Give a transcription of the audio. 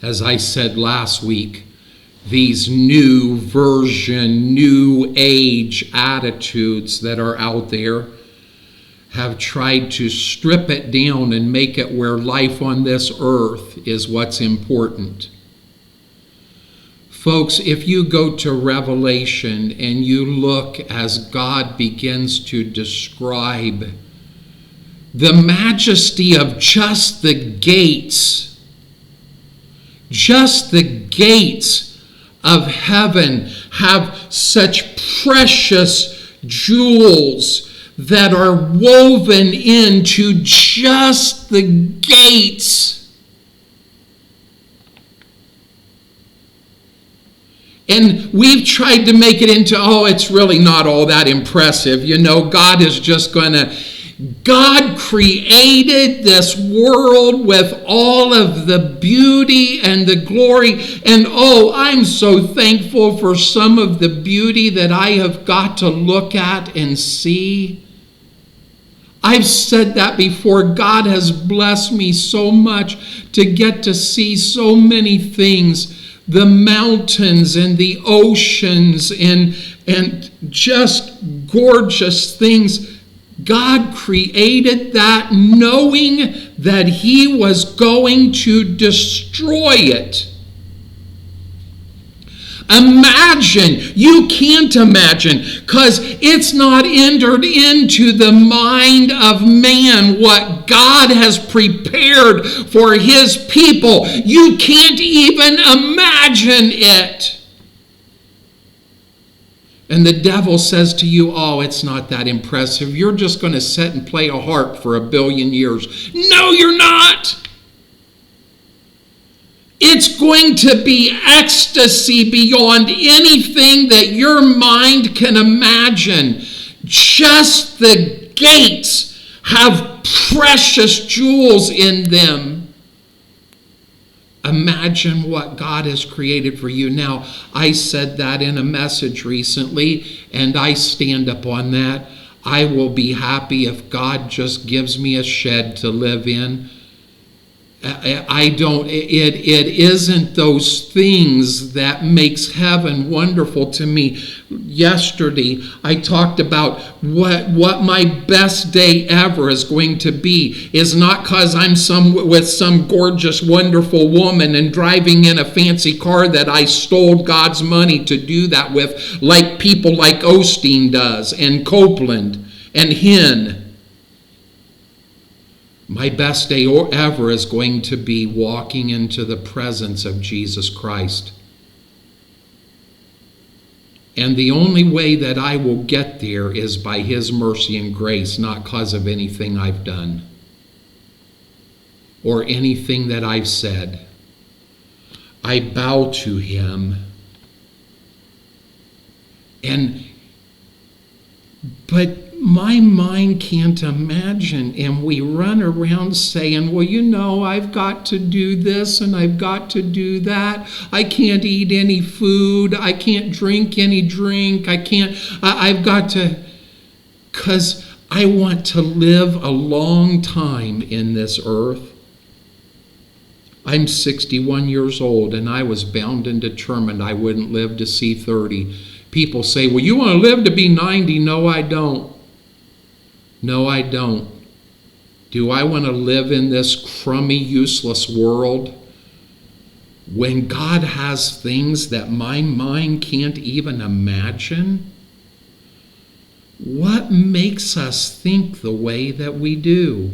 As I said last week, these new version, new age attitudes that are out there have tried to strip it down and make it where life on this earth is what's important. Folks, if you go to Revelation and you look as God begins to describe the majesty of just the gates of heaven have such precious jewels that are woven into just the gates. And we've tried to make it into, it's really not all that impressive. God is just going to... God created this world with all of the beauty and the glory. And I'm so thankful for some of the beauty that I have got to look at and see. I've said that before. God has blessed me so much to get to see so many things. The mountains and the oceans and just gorgeous things. God created that knowing that He was going to destroy it. Imagine, you can't imagine, because it's not entered into the mind of man what God has prepared for His people. You can't even imagine it. And the devil says to you, it's not that impressive. You're just going to sit and play a harp for 1 billion years. No, you're not. It's going to be ecstasy beyond anything that your mind can imagine. Just the gates have precious jewels in them. Imagine what God has created for you. Now, I said that in a message recently, and I stand up on that. I will be happy if God just gives me a shed to live in. It isn't those things that makes heaven wonderful to me. Yesterday, I talked about what my best day ever is going to be is not because I'm with some gorgeous, wonderful woman and driving in a fancy car that I stole God's money to do that with, like people like Osteen does, and Copeland, and Hinn. My best day ever is going to be walking into the presence of Jesus Christ. And the only way that I will get there is by His mercy and grace, not because of anything I've done or anything that I've said. I bow to Him. But my mind can't imagine, and we run around saying, I've got to do this and I've got to do that. I can't eat any food. I can't drink any drink. I've got to, because I want to live a long time in this earth. I'm 61 years old, and I was bound and determined I wouldn't live to see 30. People say, you want to live to be 90? No, I don't. No, I don't. Do I want to live in this crummy, useless world when God has things that my mind can't even imagine? What makes us think the way that we do?